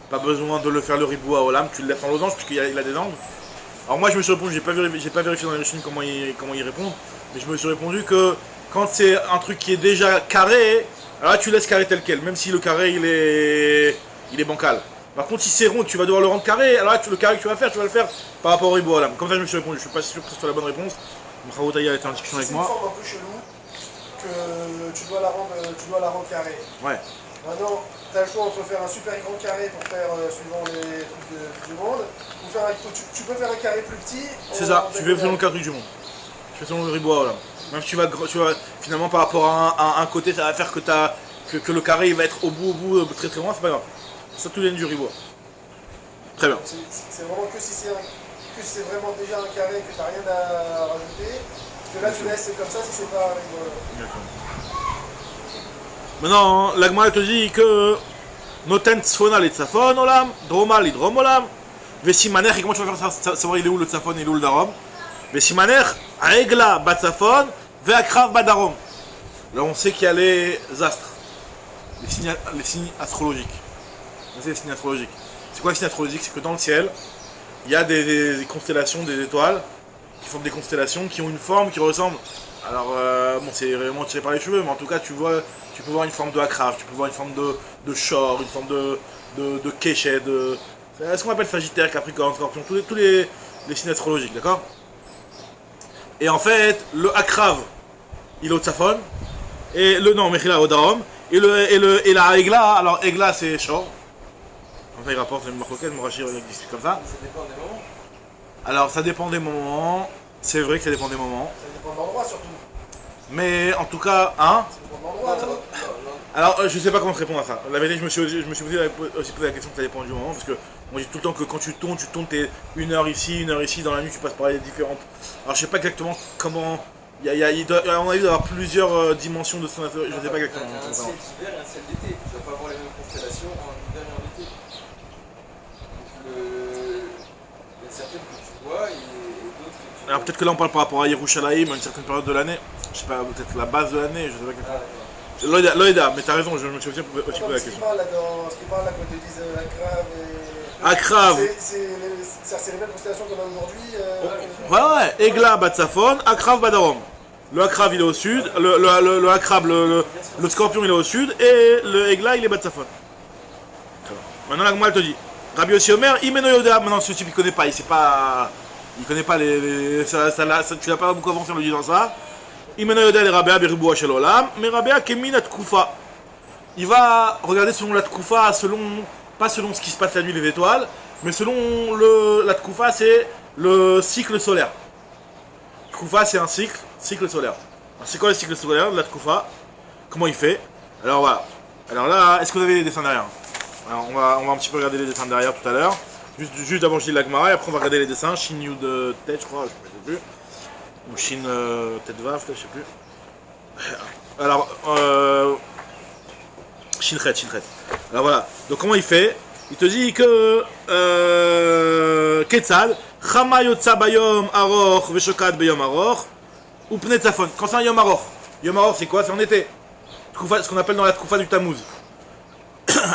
pas besoin de le faire le ribou haolam, tu le laisses en losange puisqu'il a des angles. Alors moi je me suis répondu, j'ai pas vérifié dans les machines comment ils répondent, mais je me suis répondu que quand c'est un truc qui est déjà carré, alors là tu laisses carré tel quel, même si le carré il est bancal. Par contre si c'est rond tu vas devoir le rendre carré, alors là le carré que tu vas faire, tu vas le faire par rapport au ribou haolam. Comme ça je me suis répondu, je suis pas sûr que ce soit la bonne réponse. Mkhavotaya était en discussion avec moi. C'est une forme un peu chelou que tu dois la rendre carrée. Ouais. Maintenant, t'as le choix entre faire un super grand carré pour faire, suivant les trucs du monde, ou faire tu peux faire un carré plus petit. C'est ça, tu fais selon le cadre du monde. Tu fais selon le ribois, voilà. Même si tu vas finalement par rapport à un côté, ça va faire que le carré il va être au bout, très très loin, c'est pas grave. Ça tout vient du ribois. Très bien. C'est vraiment que si c'est vraiment déjà un carré que t'as rien à rajouter, que là tu laisses comme ça si c'est pas avec. Maintenant, l'agma te dit que noten tzfona les tzafon olam, droma les drom olam, vesimaner, et comment tu vas faire ça, savoir il est où le tzafon et il est où le darom? Vesimaner, aegla batzafon, veakrav badarom. Là on sait qu'il y a les astres, les signes astrologiques. C'est les signes astrologiques. C'est quoi les signes astrologiques? C'est que dans le ciel, il y a des constellations, des étoiles, qui forment des constellations qui ont une forme qui ressemble. Alors, bon, c'est vraiment tiré par les cheveux, mais en tout cas, tu peux voir une forme de akraf, tu peux voir une forme de shor, une forme de keshet, c'est ce qu'on appelle Sagittaire, Capricorne, Scorpion, tous les signes astrologiques, d'accord? Et en fait, le akraf, il est au tzafon, et le non, Mechila au darom, et la egla, alors egla c'est shor. Enfin, il rapporte le marcoquet, le morachir, il existe comme ça. Ça dépend des moments. Alors, ça dépend des moments, c'est vrai que ça dépend des moments. Ça dépend de l'endroit surtout. Mais en tout cas, hein? Ça dépend de l'endroit, non? Alors, je sais pas comment te répondre à ça. La vérité, je me suis aussi posé la question que ça dépend du moment, parce que moi j'ai tout le temps que quand tu tournes, t'es une heure ici, dans la nuit, tu passes par les différentes. Alors, je sais pas exactement comment. Il doit, à mon avis, il doit y avoir plusieurs dimensions de son. Je sais pas exactement. Un ciel d'hiver et un ciel d'été. Tu vas pas avoir les mêmes constellations en hiver et en été. Il y a certaines que tu vois et d'autres que tu. Alors, peut-être que là, on parle par rapport à Yerushalayim, à une certaine période de l'année. Je sais pas, peut-être la base de l'année, je sais pas exactement. Loïda, mais t'as raison, je me suis aussi posé la question. Ce qui parle là, quand ils disent Akrav et. Akrav. C'est les mêmes constellations qu'on a aujourd'hui. Ouais, Egla Batzafon, Akrav Badarom. Le Akrav il est au sud, le Akrav, le Scorpion il est au sud, et le Egla il est Batzafon. Maintenant la Gmara elle te dit, Rabbi Yossi Omer, Imeno Yoda, maintenant ce type il connaît pas, il connaît pas tu l'as pas beaucoup avancé en lui disant ça. Imeno Yoda le Rabéa Beribua Shel Olam, mais Rabéa Kemin Atkoufa. Il va regarder selon la Tkoufa, pas selon ce qui se passe la nuit les étoiles, mais selon la Tkoufa c'est le cycle solaire. Tkoufa c'est un cycle solaire. Alors, c'est quoi le cycle solaire de la Tkoufa? Comment il fait? Alors voilà. Alors là, est-ce que vous avez les dessins derrière? Alors on va un petit peu regarder les dessins derrière tout à l'heure. Juste avant je dis l'Agmara et après on va regarder les dessins. Shin Yud tête je crois, je sais plus. Ou Shin tête Vav, je sais plus. Alors Shin Chet. Alors voilà. Donc comment il fait? Il te dit que Ketzad, Chama Yotza Bayom Aroch Veshokad Bayom Aroch ou Pne Tzafon. Quand c'est un Yom Aroch. Yom Aroch c'est quoi? C'est en été. Ce qu'on appelle dans la Tkoufa du Tammuz.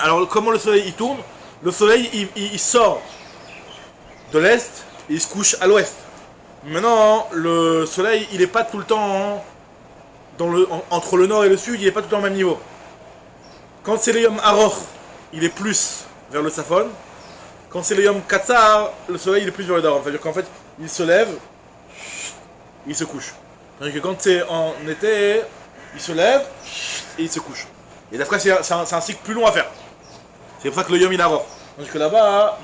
Alors comment le soleil il tourne? Le soleil il sort de l'est et il se couche à l'ouest. Maintenant le soleil il est pas tout le temps entre le nord et le sud, il est pas tout le temps au même niveau. Quand c'est le Yom Aroch, il est plus vers le Safon. Quand c'est le Yom Katsar, le soleil il est plus vers le Darom. C'est-à-dire qu'en fait, il se lève, il se couche. Tandis que quand c'est en été, il se lève et il se couche. Et d'après, c'est un cycle plus long à faire. C'est pour ça que le Yom il Aroch. Tandis que là-bas,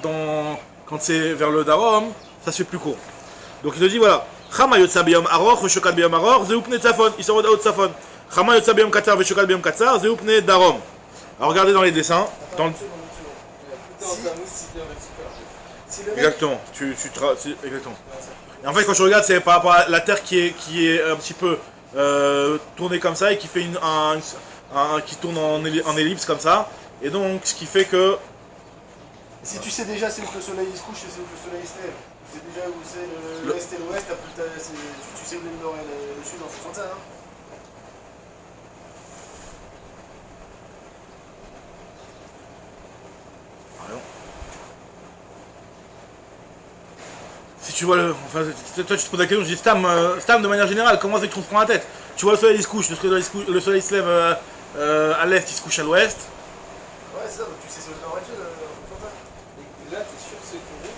quand c'est vers le Darom, ça se fait plus court. Donc il te dit voilà, Chama Yotza Beyom Aroch, Veshokad Beyom Aroch, Zeupne Tzafon. Il sort de Tzafon. Chama Yotza Beyom Katsar, Veshokad Beyom Katsar, Zeupne Darom. Alors regardez dans les dessins. Exactement. Exactement. Et en fait, quand je regarde, c'est par rapport à la Terre qui est un petit peu tournée comme ça et qui fait qui tourne en ellipse comme ça. Et donc, ce qui fait que. Si tu sais déjà c'est où que le soleil se couche et c'est où que le soleil se lève, tu sais déjà où c'est l'est et l'ouest, tu sais où est le nord et le sud en fonction de ça. Hein. Si tu vois enfin, toi tu te poses la question, je dis Stam de manière générale, comment c'est que tu te prends la tête? Tu vois le soleil il se couche, le soleil se lève à l'est, il se couche à l'ouest. Ouais c'est ça, donc tu sais c'est le nord et le sud en fonction de ça. Et là t'es sûr que c'est tourné?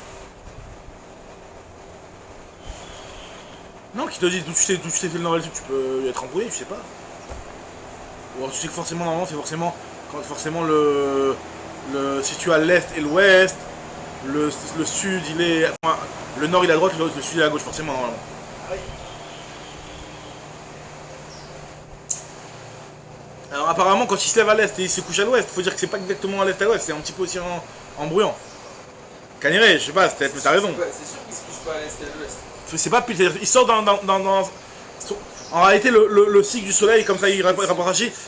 Non, qui te dit d'où tu sais le nord et le sud, tu peux être embrouillé, tu sais pas. Ou alors tu sais que forcément normalement c'est forcément quand forcément si tu as l'est et l'ouest, le sud il est, enfin, le nord il est à droite, le sud il est à gauche forcément normalement. Alors apparemment quand il se lève à l'est et il se couche à l'ouest, faut dire que c'est pas exactement à l'est à l'ouest, c'est un petit peu aussi en bruyant. Caniré, je sais pas, peut-être, mais t'as raison. C'est sûr qu'il se couche pas à l'est et à l'ouest. C'est pas pile, c'est-à-dire il sort en réalité le cycle du soleil comme ça il rapproche,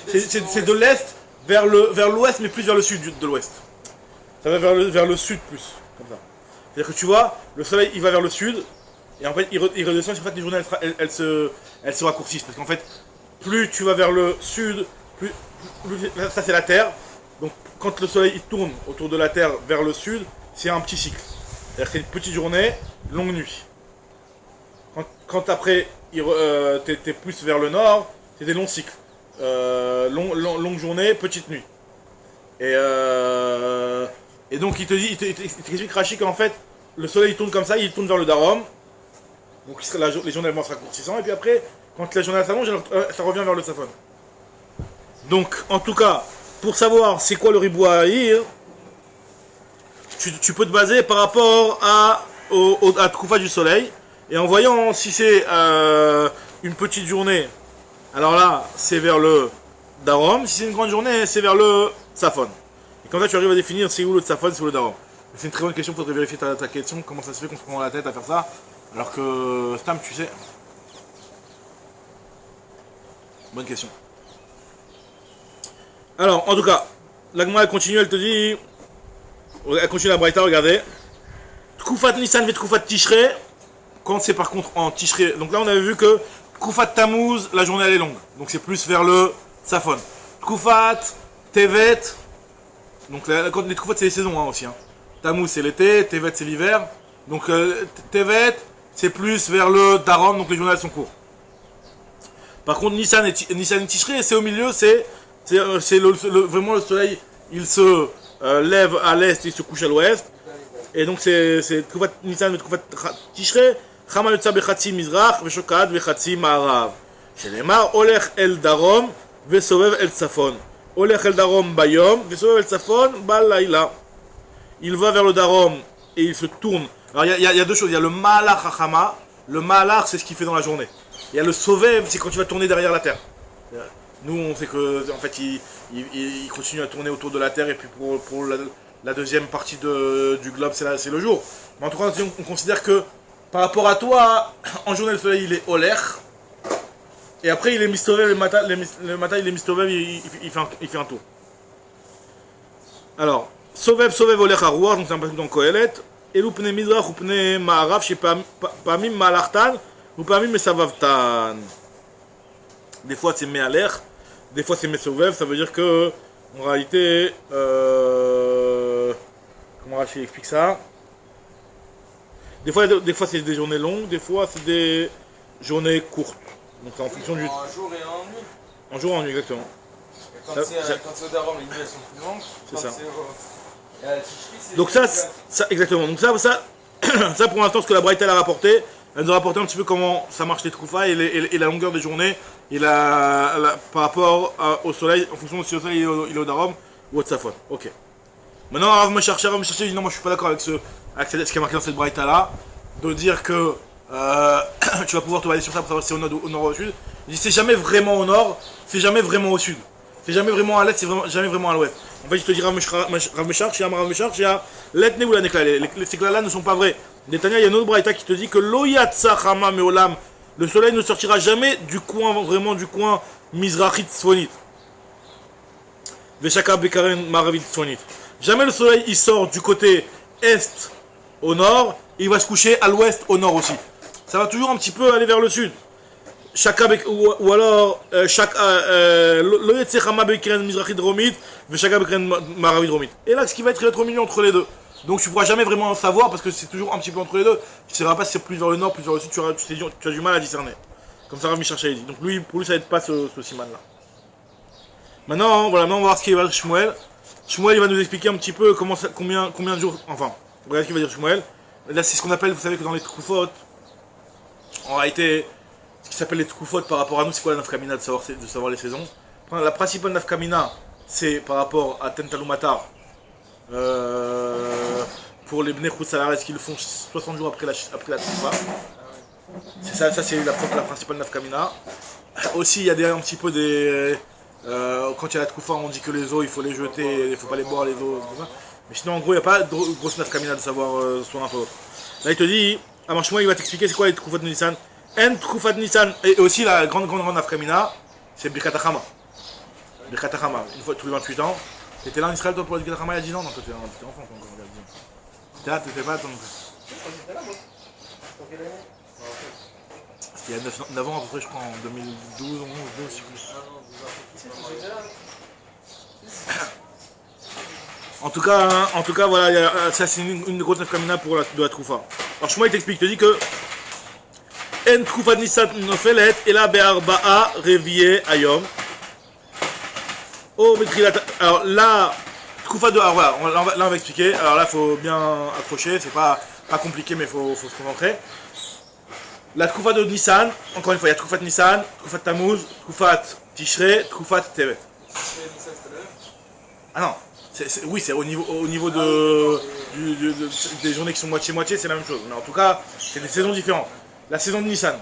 c'est de l'est vers l'ouest mais plus vers le sud de l'ouest. Ça va vers le sud plus, comme ça. C'est-à-dire que tu vois, le soleil il va vers le sud et en fait il redescend, en fait les journées elles se raccourcissent parce qu'en fait plus tu vas vers le sud, plus ça c'est la Terre. Donc quand le soleil il tourne autour de la Terre vers le sud, c'est un petit cycle. C'est-à-dire que c'est une petite journée, longue nuit. Quand après t'es plus vers le nord, c'est des longs cycles. Longue journée, petite nuit. Et donc il t'explique Rashi qu'en fait le soleil tourne comme ça, il tourne vers le Darom. Donc les journées vont se raccourcissant et puis après quand la journée s'allonge, ça revient vers le Safon. Donc en tout cas, pour savoir c'est quoi le ribou à haïr, tu peux te baser par rapport à Tkoufa du soleil. Et en voyant si c'est une petite journée, alors là c'est vers le Darom, si c'est une grande journée c'est vers le Safon. Et quand là tu arrives à définir c'est où le Safon, c'est où le Darom. C'est une très bonne question, il faudrait vérifier ta question, comment ça se fait qu'on se prend la tête à faire ça, alors que Stam tu sais. Bonne question. Alors en tout cas, l'Agma elle continue, elle te dit, elle continue la Braïta, regardez. Tkufat Nissan ve Tkufat Tishrei. Quand c'est par contre en Tishrei, donc là on avait vu que Tkufat Tammuz, la journée elle est longue, donc c'est plus vers le Safon. Tkufat Tevet, donc quand les Tkufat c'est les saisons aussi. Tammuz c'est l'été, Tevet c'est l'hiver, donc Tevet c'est plus vers le Darom, donc les journées elles sont courtes. Par contre Nissan et Tishrei, c'est au milieu, c'est vraiment le soleil, il se lève à l'est et il se couche à l'ouest. Et donc c'est Tkufat Nissan et Tkufat Tishrei. חמה יוצא בחצי מזרח ושוקעת בחצי מערב. שנאמר הולך אל דרום וסובב אל צפון. הולך אל דרום ביום וסובב אל צפון בלילה. Il va vers le darom et il se tourne. Alors il y a deux choses, il y a le malach hachama. Le malach c'est ce qu'il fait dans la journée. Il y a le sovev, c'est quand tu vas tourner derrière la terre. Nous on sait que en fait il continue à tourner autour de la terre et puis pour la deuxième partie du globe c'est le jour. Mais en tout cas on considère que par rapport à toi, en journée le soleil il est oler, et après il est mistovev, le matin il est mistovev, il fait un tour. Alors, sovev oler harouach, donc c'est un passage dans Kohelet, et l'upne mizrach upne ma'arav, chez pamim malachtan, ou pamim mesavavtan. Des fois c'est me'aler, des fois c'est mesovev, ça veut dire que, en réalité, comment Rashi explique ça? Des fois c'est des journées longues, des fois c'est des journées courtes. Donc c'est en fonction du... En jour et en nuit. En jour et en nuit, exactement. Et quand c'est au Darom, les nuits elles sont plus longues. C'est ça. Et à la Tishri, c'est... Donc ça, exactement. Donc ça pour l'instant ce que la Braïta a rapporté, elle nous a rapporté un petit peu comment ça marche les Tkoufa et la longueur des journées et par rapport au soleil, en fonction de si le soleil il est au Darom ou au Tsafon. Ok. Maintenant Rav me chercher, dit non moi je suis pas d'accord avec ce qui est marqué dans cette braïta là, de dire que tu vas pouvoir te baser sur ça pour savoir si c'est au nord ou au sud. Il dit c'est jamais vraiment au nord, c'est jamais vraiment au sud. C'est jamais vraiment à l'est, c'est jamais vraiment à l'ouest. En fait je te dis Rav Meshach, il y a l'etne ou la nekla. Ces clals-là ne sont pas vrais. Netanya, il y a une autre braïta qui te dit que l'oyatsa chama meolam, le soleil ne sortira jamais du coin mizrachit tzfonit. Veshaka bekaren maravit tzfonit. Jamais le soleil il sort du côté est au nord, et il va se coucher à l'ouest au nord aussi. Ça va toujours un petit peu aller vers le sud. Ou alors et là ce qui va être au milieu entre les deux. Donc tu pourras jamais vraiment savoir parce que c'est toujours un petit peu entre les deux. Tu ne sauras pas si c'est plus vers le nord, plus vers le sud, tu as du mal à discerner. Comme ça Rav Mishacha dit. Donc pour lui ça va être pas ce siman là. Maintenant on va voir ce qu'il va dire Shmuel. Shmuel il va nous expliquer un petit peu combien de jours, enfin, regardez ce qu'il va dire Shmuel. Là c'est ce qu'on appelle, vous savez que dans les Tkufot, en réalité, ce qui s'appelle les Tkufot par rapport à nous, c'est quoi la nafkamina de savoir les saisons? La principale nafkamina, c'est par rapport à Tentalumatar. Pour les Bnei Salares qui le font 60 jours après la Tchoufa. C'est ça c'est la principale nafkamina. Aussi, il y a un petit peu des... quand il y a la Tchoufa, on dit que les eaux, il faut les jeter, il ne faut pas les boire, les eaux. Mais sinon, en gros, il n'y a pas de grosse nafkamina de savoir soit un peu l'autre. Là, il te dit, Amarshmoa, il va t'expliquer c'est quoi les Tchoufat de Nissan. En Tchoufat de Nissan, et aussi la grande nafkamina, c'est Birkat HaChama. Birkat HaChama, une fois tous les 28 ans. T'étais là en Israël toi pour le Birkat HaChama il y a 10 ans? Non, toi t'étais enfant quand on a 10 ans. T'étais là, t'étais pas ton... J'étais là, moi. Dans quelle année? C'était il y a 9 ans à peu près, je crois, en 2012, 11, 12, je sais plus. J'étais là. En tout cas voilà, ça c'est une grosse nafkamina pour de la Troufa. Alors Shmuel il t'explique, il te dit que En Troufa de Nissan Nofelet, et là Be'arba'a Revié Ayom. Oh, alors là, Troufa de. Alors voilà, là on va expliquer. Alors là, il faut bien accrocher, c'est pas compliqué, mais il faut se concentrer. La Troufa de Nissan, encore une fois, il y a Troufat Nissan, Troufat Tammuz, Troufat Tishrei, Troufat Tevet. Ah non, oui, c'est au niveau des journées qui sont moitié-moitié, c'est la même chose. Mais en tout cas, c'est des saisons différentes. La saison de Nissan,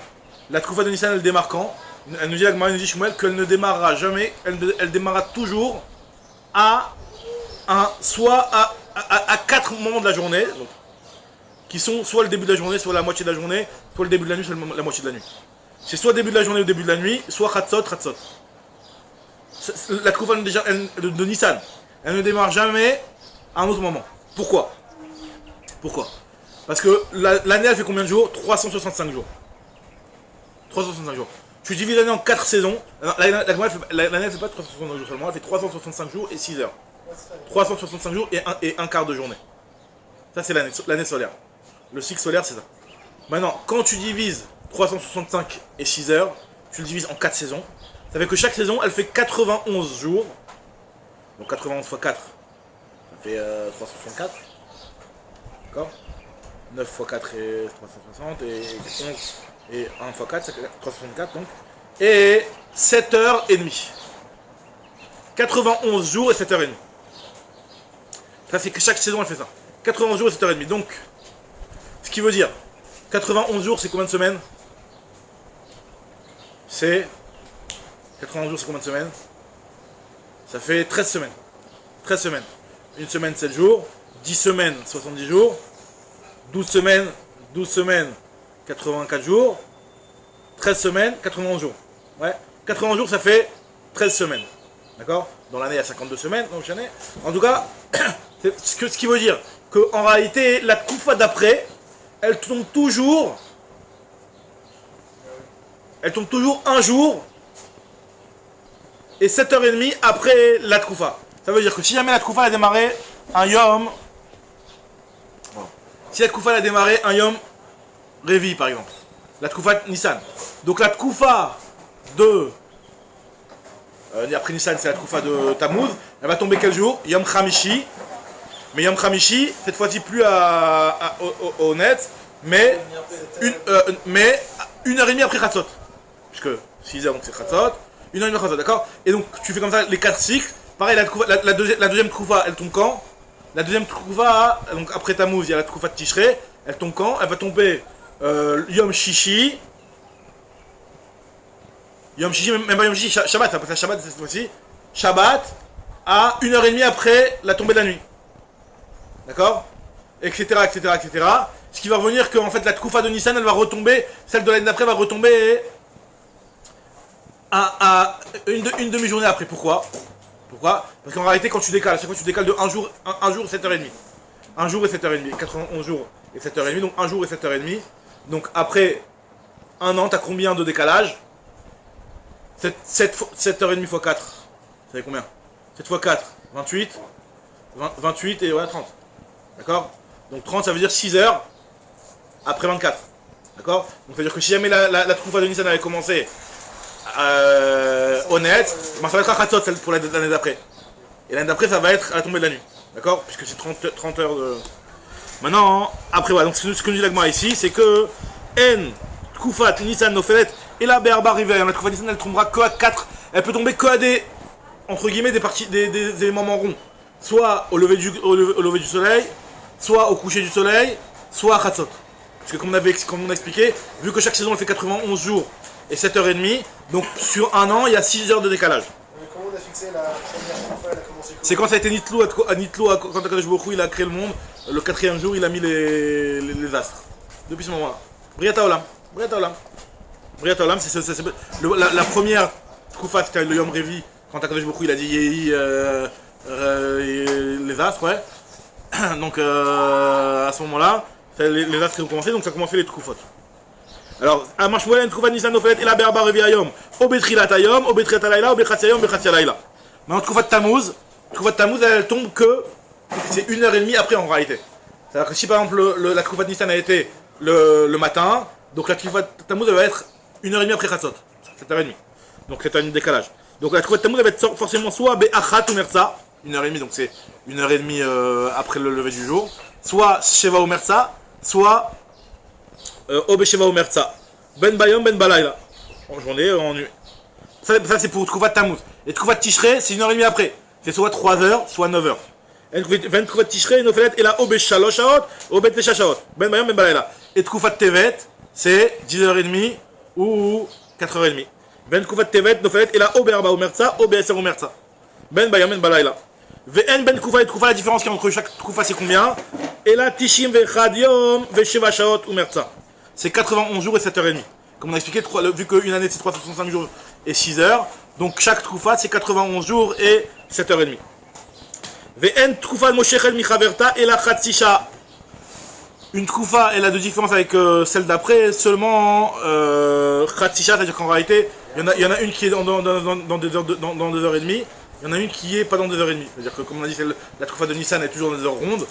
la Troufa de Nissan, elle démarre quand? Elle nous dit, la Gemara nous dit Shmuel, qu'elle ne démarrera jamais, elle démarrera toujours soit à 4 moments de la journée, donc, qui sont soit le début de la journée, soit la moitié de la journée, soit le début de la nuit, soit la moitié de la nuit. C'est soit début de la journée ou début de la nuit, soit Chatzot. La Troufa de Nissan, elle ne démarre jamais à un autre moment. Pourquoi? Parce que l'année elle fait combien de jours? 365 jours. 365 jours. Tu divises l'année en 4 saisons. L'année elle fait pas 365 jours seulement, elle fait 365 jours et 6 heures. 365 jours et un quart de journée. Ça c'est l'année solaire. Le cycle solaire c'est ça. Maintenant, quand tu divises 365 et 6 heures, tu le divises en 4 saisons. Ça fait que chaque saison elle fait 91 jours. Donc 91 x 4, ça fait 364. D'accord? 9 x 4 et 360 et 11 et 1 x 4, ça fait 364 donc. Et 7h30. 91 jours et 7h30. Ça fait que chaque saison elle fait ça. 91 jours et 7h30. Donc, ce qui veut dire, 91 jours c'est combien de semaines? C'est... 91 jours c'est combien de semaines? Ça fait 13 semaines. 13 semaines. Une semaine 7 jours, 10 semaines 70 jours, 12 semaines 84 jours, 13 semaines 91 jours. Ouais, 91 jours ça fait 13 semaines. D'accord? Dans l'année il y a 52 semaines, donc l'année. En tout cas, ce qui veut dire qu'en réalité, la Tchoufa d'après, elle tombe toujours un jour et 7h30 après la Tchoufa. Ça veut dire que si jamais la Tchoufa a démarré un Yom... Si la Tchoufa a démarré un Yom Révi par exemple, la Tchoufa Nissan. Donc la Tchoufa de... après Nissan c'est la Tchoufa de Tammuz, elle va tomber quel jour? Yom Khamishi. Mais Yom Khamishi, cette fois-ci plus au net, mais 1h30 après Chatzot. Puisque 6h donc c'est Chatzot, 1h30 après Chatzot, d'accord? Et donc tu fais comme ça les 4 cycles. Pareil, la deuxième Tchoufa, elle tombe quand? La deuxième Tchoufa, donc après Tammuz, il y a la Tchoufa de Tishrei, elle tombe quand? Elle va tomber Yom Shishi. Yom Shishi, même pas Yom Shishi, Shabbat, après Shabbat cette fois-ci. Shabbat, à 1h30 après la tombée de la nuit. D'accord? Etc. Ce qui va revenir qu'en fait la Tchoufa de Nissan, elle va retomber, celle de l'année d'après va retomber à une demi-journée après. Pourquoi? Parce qu'en réalité, quand tu décales, à chaque fois tu décales de 1 jour et 7h30. 1 jour et 7h30, 91 jours et 7h30, donc 1 jour et 7h30. Donc après 1 an, tu as combien de décalage? 7h30 x 4. Ça fait combien? 7 x 4, 28. 28 et voilà 30. D'accord? Donc 30 ça veut dire 6 heures après 24. D'accord? Donc ça veut dire que si jamais la Tchoufa de Nissan avait commencé honnête, ben ça va être à Chatzot celle pour l'année d'après. Et l'année d'après ça va être à la tombée de la nuit. D'accord? Puisque c'est 30 heures de... Maintenant, après voilà, donc ce que nous dit la Gemara ici, c'est que En Tchoufat Nissan Nofelet et la Be'arba River, la Tchoufa de Nissan elle tombera que à 4, elle peut tomber que à des entre guillemets des moments ronds. Soit au lever du soleil, soit au coucher du soleil, soit à Khatsot. Parce que comme on a expliqué, vu que chaque saison elle fait 91 jours et 7h30, donc sur un an il y a 6 heures de décalage. Comment on a fixé la première fois, elle a commencé comment? C'est quand ça a été Nitlou, quand Akadosh Baruch Hu il a créé le monde, le 4e jour il a mis les astres. Depuis ce moment-là. Briata Olam. Briata Olam, c'est la première Tkoufat, c'était le Yom Revi, quand Akadosh Baruch Hu il a dit Yehi les astres, ouais. Donc à ce moment-là, les astres ont commencé, donc ça a commencé les Tkoufot. Alors, Amashmoelen, Tkoufat Nisan Nofet, et la Berba Revi Ayom, Obetrilat Ayom, Obetrilat Alayla, Obetrat Ayom, Obetrat Alayla. Maintenant, Tkoufat Tammuz, elle tombe que c'est 1h30 après en réalité. C'est-à-dire que si par exemple la Tkoufat Nisan a été le matin, donc la Tkoufat Tammuz elle va être 1h30 après Khatsot, 7h30. Donc c'est un décalage. Donc la Tkoufat Tammuz elle va être forcément soit Be'achat ou Merza, 1h30, donc c'est 1h30 après le lever du jour, soit Sheva ou Merza, soit Obe Sheva ou Merza. Ben Bayom, Ben Balayla. En journée, en nuit. Ça c'est pour Tkoufat Tammuz. Et Tkoufat Tishrei, c'est 1h30 après. C'est soit 3h, soit 9h. Ben Tkoufat Tishrei, Nofelet, et la Obe Shalosh Shaot, Obe Tesha Shaot. Ben Bayom, Ben Balayla. Et Tkoufat Tevet, c'est 10h30 ou 4h30. Ben Tkoufat Tevet, Nofelet, et la Obe Arba ou Merza, Obe Eser ou Merza. Ben Bayom, Ben Balayla. Vn Ben Tkoufat et Tkoufat, la différence qui est entre chaque Tkoufat, c'est combien? Et la Tishim Vechad Yom, Vesheva Shaot ou Merza. C'est 91 jours et 7h30. Comme on a expliqué, vu qu'une année c'est 365 jours et 6 heures, donc chaque Tkoufat c'est 91 jours et 7h30. Vn Tkoufat Moshechel Michaverta et la Khatsisha. Une Tkoufat elle a de différence avec celle d'après, seulement Khatsisha, c'est-à-dire qu'en réalité, il y en a une qui est dans 2h30, il y en a une qui est pas dans 2h30. C'est-à-dire que comme on a dit, la Tkoufat de Nissan est toujours dans des heures rondes,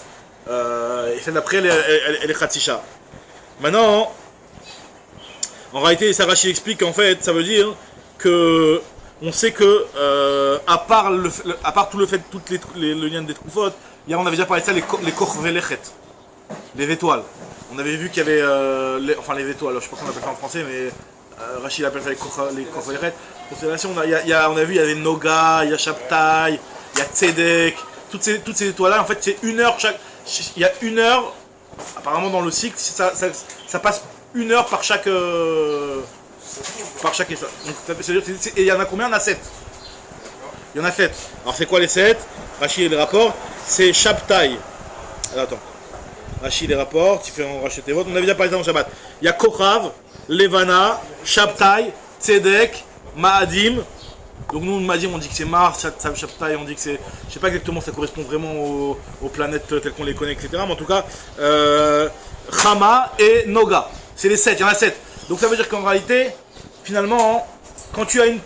et celle d'après elle est Khatsisha. Maintenant, en réalité, Sarachi explique qu'en fait, ça veut dire que on sait que à part tout le fait, le lien des Tkoufot, on avait déjà parlé de ça, les Korvelechet, les étoiles. On avait vu qu'il y avait les étoiles. Je sais pas comment on appelle ça en français, mais Rachid appelle ça les Korvelechet. On a vu il y a les Noga, il y a Shabtai, il y a Tzedek, toutes ces étoiles là. En fait, c'est 1 heure chaque. Il y a 1 heure. Apparemment dans le cycle, ça passe 1 heure par chaque étoile. Et il y en a combien? Il y en a 7. Il y en a 7. Alors c'est quoi les 7? Rachid les rapports. C'est Shabtai. Alors attends. Rachid les rapports. Tu fais en racheter votre. On avait déjà parlé ça en Shabbat. Il y a Kochav, Levana, Shabtai, Tzedek, Ma'adim. Donc nous, Ma'adim, on dit que c'est Mars, Shabtai, on dit que c'est... Je sais pas exactement, ça correspond vraiment aux planètes telles qu'on les connaît, etc. Mais en tout cas, Chama et Noga. C'est les 7, il y en a 7. Donc ça veut dire qu'en réalité, finalement, quand tu as une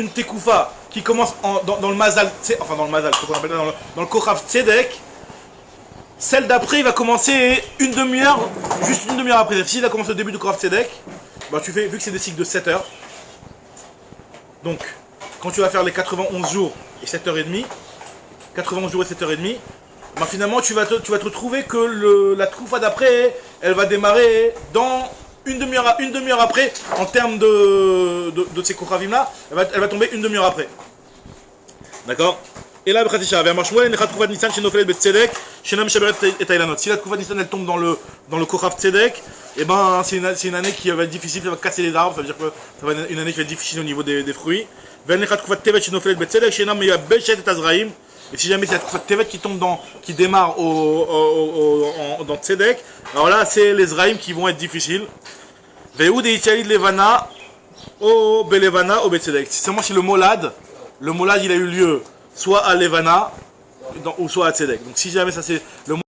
Tekoufa qui commence dans le Mazal, enfin dans le Mazal, c'est ce qu'on appelle dans le Kochav Tzedek, celle d'après, il va commencer une demi-heure, juste une demi-heure après. S'il a commencé au début du Kochav Tzedek, bah tu fais, vu que c'est des cycles de 7 heures, donc quand tu vas faire les 91 jours et 7h30, 91 jours et 7h30, bah finalement tu vas te retrouver que la Tkoufat d'après, elle va démarrer dans une demi-heure après, en termes de ces Kochavim là, elle va tomber une demi-heure après. D'accord? Et là, si la Tkoufat Nissan elle tombe dans le Kochav Tzedek, et ben c'est une année qui va être difficile, ça va casser les arbres, ça veut dire que ça va être une année qui va être difficile au niveau des fruits. Et si jamais c'est la Tkoufat Tevet qui démarre dans Tzedek, alors là c'est les Zraïm qui vont être difficiles. C'est seulement si le Molad il a eu lieu soit à Levana ou soit à Tzedek. Donc si jamais ça c'est le